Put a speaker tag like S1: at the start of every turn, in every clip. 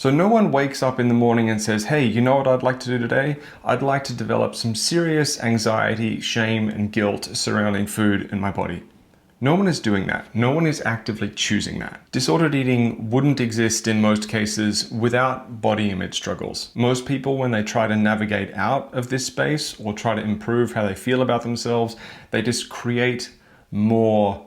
S1: So no one wakes up in the morning and says, hey, you know what I'd like to do today? I'd like to develop some serious anxiety, shame, and guilt surrounding food in my body. No one is doing that. No one is actively choosing that. Disordered eating wouldn't exist in most cases without body image struggles. Most people, when they try to navigate out of this space or try to improve how they feel about themselves, they just create more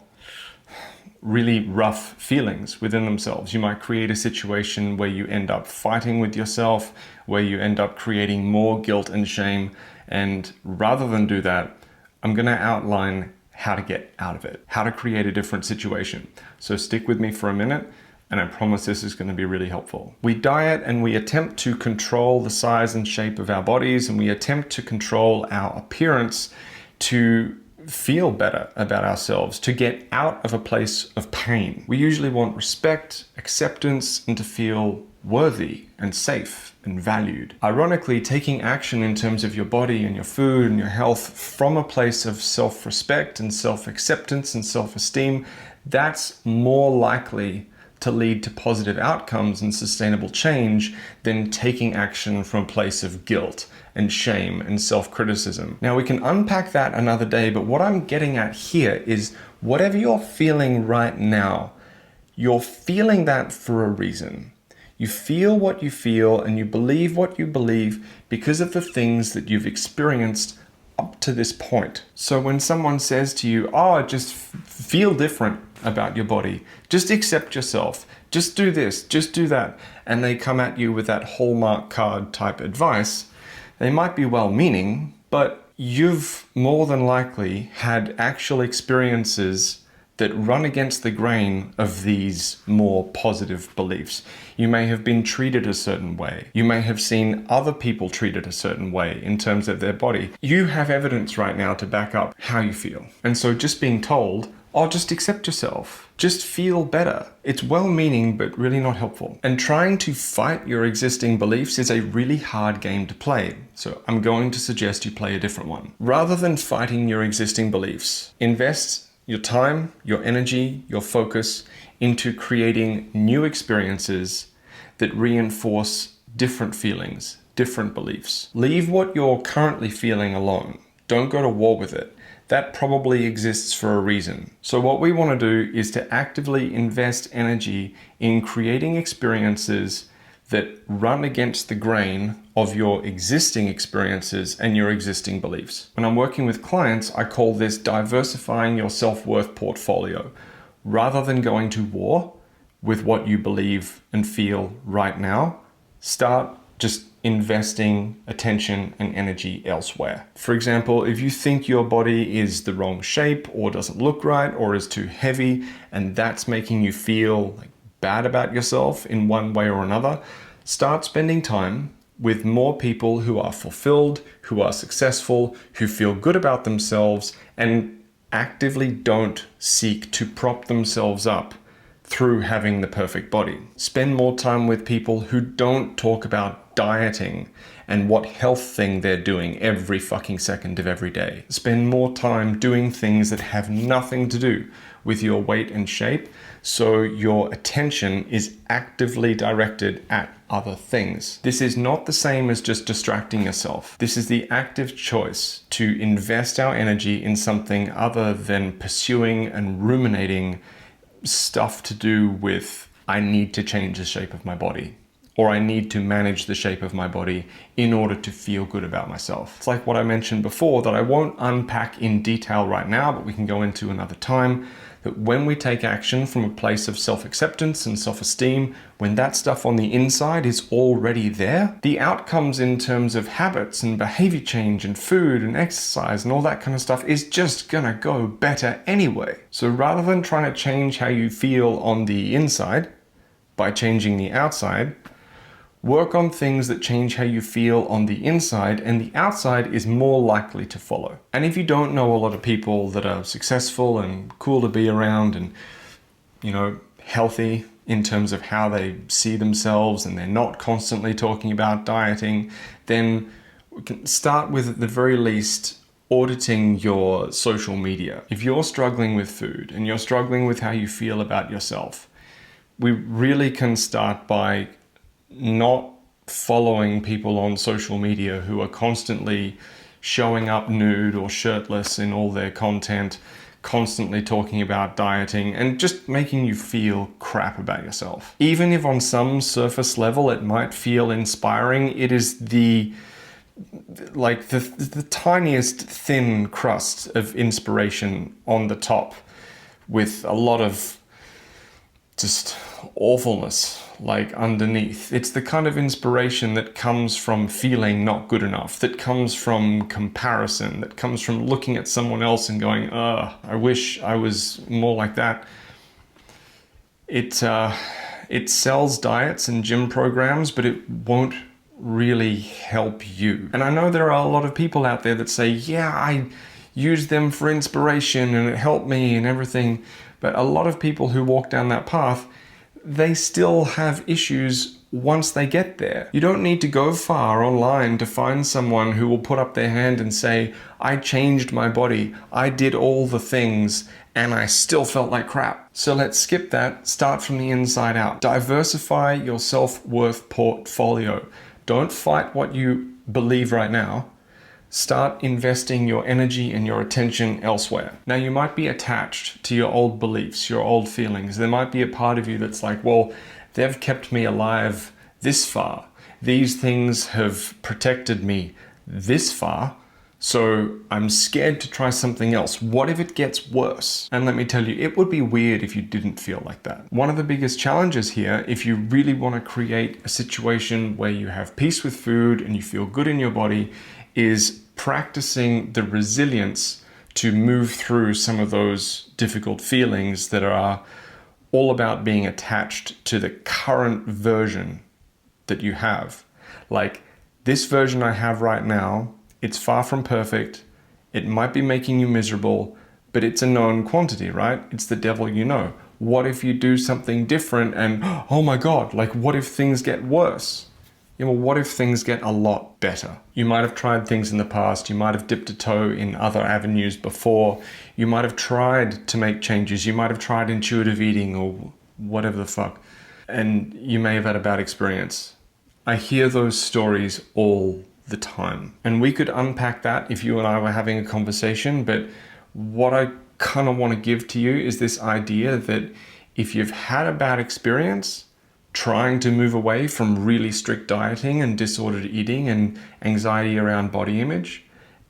S1: really rough feelings within themselves. You might create a situation where you end up fighting with yourself, where you end up creating more guilt and shame. And rather than do that, I'm going to outline how to get out of it, how to create a different situation. So stick with me for a minute, and I promise this is going to be really helpful. We diet and we attempt to control the size and shape of our bodies, and we attempt to control our appearance to feel better about ourselves, to get out of a place of pain. We usually want respect, acceptance, and to feel worthy and safe and valued. Ironically, taking action in terms of your body and your food and your health from a place of self-respect and self-acceptance and self-esteem, that's more likely to lead to positive outcomes and sustainable change than taking action from a place of guilt and shame and self-criticism. Now, we can unpack that another day, but what I'm getting at here is whatever you're feeling right now, you're feeling that for a reason. You feel what you feel and you believe what you believe because of the things that you've experienced up to this point. So when someone says to you, oh, just feel different about your body, just accept yourself, just do this, just do that, and they come at you with that Hallmark card type advice, they might be well-meaning, but you've more than likely had actual experiences that run against the grain of these more positive beliefs. You may have been treated a certain way. You may have seen other people treated a certain way in terms of their body. You have evidence right now to back up how you feel. And so just being told, oh, just accept yourself, just feel better, it's well-meaning but really not helpful. And trying to fight your existing beliefs is a really hard game to play. So I'm going to suggest you play a different one. Rather than fighting your existing beliefs, invest your time, your energy, your focus into creating new experiences that reinforce different feelings, different beliefs. Leave what you're currently feeling alone. Don't go to war with it. That probably exists for a reason. So what we want to do is to actively invest energy in creating experiences that run against the grain of your existing experiences and your existing beliefs. When I'm working with clients, I call this diversifying your self-worth portfolio. Rather than going to war with what you believe and feel right now, start just investing attention and energy elsewhere. For example, if you think your body is the wrong shape or doesn't look right or is too heavy and that's making you feel bad about yourself in one way or another, start spending time with more people who are fulfilled, who are successful, who feel good about themselves, and actively don't seek to prop themselves up through having the perfect body. Spend more time with people who don't talk about dieting and what health thing they're doing every fucking second of every day. Spend more time doing things that have nothing to do with your weight and shape, so your attention is actively directed at other things. This is not the same as just distracting yourself. This is the active choice to invest our energy in something other than pursuing and ruminating stuff to do with, I need to change the shape of my body, or I need to manage the shape of my body in order to feel good about myself. It's like what I mentioned before that I won't unpack in detail right now, but we can go into another time, that when we take action from a place of self-acceptance and self-esteem, when that stuff on the inside is already there, the outcomes in terms of habits and behavior change and food and exercise and all that kind of stuff is just gonna go better anyway. So rather than trying to change how you feel on the inside by changing the outside, work on things that change how you feel on the inside, and the outside is more likely to follow. And if you don't know a lot of people that are successful and cool to be around and, healthy in terms of how they see themselves and they're not constantly talking about dieting, then we can start with, at the very least, auditing your social media. If you're struggling with food and you're struggling with how you feel about yourself, we really can start by not following people on social media who are constantly showing up nude or shirtless in all their content, constantly talking about dieting and just making you feel crap about yourself. Even if on some surface level it might feel inspiring, it is the tiniest thin crust of inspiration on the top with a lot of just awfulness like underneath. It's the kind of inspiration that comes from feeling not good enough, that comes from comparison, that comes from looking at someone else and going, I wish I was more like that. It sells diets and gym programs, but it won't really help you. And I know there are a lot of people out there that say, yeah, I use them for inspiration and it helped me and everything. But a lot of people who walk down that path, they still have issues once they get there. You don't need to go far online to find someone who will put up their hand and say, I changed my body, I did all the things, and I still felt like crap. So let's skip that, start from the inside out. Diversify your self-worth portfolio. Don't fight what you believe right now. Start investing your energy and your attention elsewhere. Now, you might be attached to your old beliefs, your old feelings. There might be a part of you that's like, well, they've kept me alive this far. These things have protected me this far. So I'm scared to try something else. What if it gets worse? And let me tell you, it would be weird if you didn't feel like that. One of the biggest challenges here, if you really want to create a situation where you have peace with food and you feel good in your body, is practicing the resilience to move through some of those difficult feelings that are all about being attached to the current version that you have. Like, this version I have right now, it's far from perfect. It might be making you miserable, but it's a known quantity, right? It's the devil you know. What if you do something different and, oh my God, like what if things get worse? Yeah, well, what if things get a lot better? You might have tried things in the past. You might have dipped a toe in other avenues before. You might have tried to make changes. You might have tried intuitive eating or whatever the fuck. And you may have had a bad experience. I hear those stories all the time. And we could unpack that if you and I were having a conversation. But what I kind of want to give to you is this idea that if you've had a bad experience, trying to move away from really strict dieting and disordered eating and anxiety around body image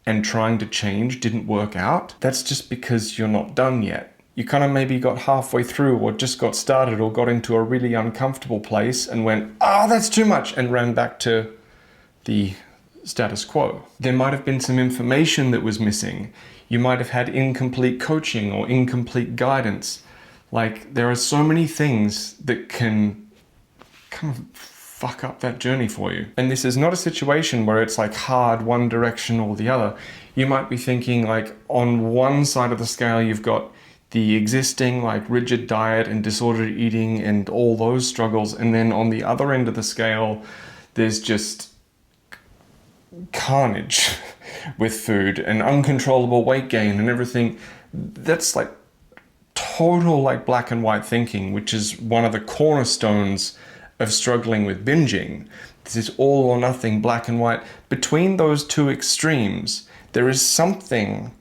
S1: and trying to change didn't work out, that's just because you're not done yet. You kind of maybe got halfway through or just got started or got into a really uncomfortable place and went, that's too much, and ran back to the status quo. There might have been some information that was missing. You might have had incomplete coaching or incomplete guidance. Like, there are so many things that can kind of fuck up that journey for you. And this is not a situation where it's like hard one direction or the other. You might be thinking like on one side of the scale, you've got the existing like rigid diet and disordered eating and all those struggles. And then on the other end of the scale, there's just carnage with food and uncontrollable weight gain and everything. That's like total like black and white thinking, which is one of the cornerstones of struggling with binging. This is all or nothing, black and white. Between those two extremes, there is something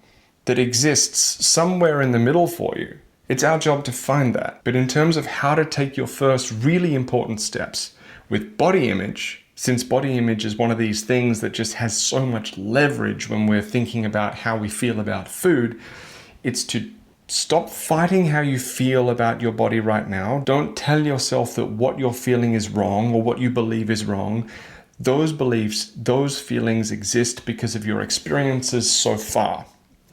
S1: that exists somewhere in the middle for you. It's our job to find that. But in terms of how to take your first really important steps with body image, since body image is one of these things that just has so much leverage when we're thinking about how we feel about food, it's to stop fighting how you feel about your body right now. Don't tell yourself that what you're feeling is wrong or what you believe is wrong. Those beliefs, those feelings exist because of your experiences so far.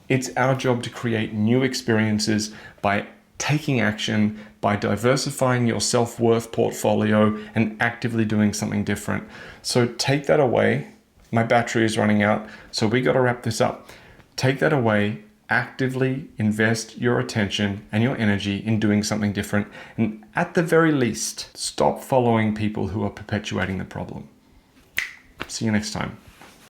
S1: It's our job to create new experiences by taking action, by diversifying your self-worth portfolio and actively doing something different. So take that away. My battery is running out, so we got to wrap this up. Take that away. Actively invest your attention and your energy in doing something different. And at the very least, stop following people who are perpetuating the problem. See you next time.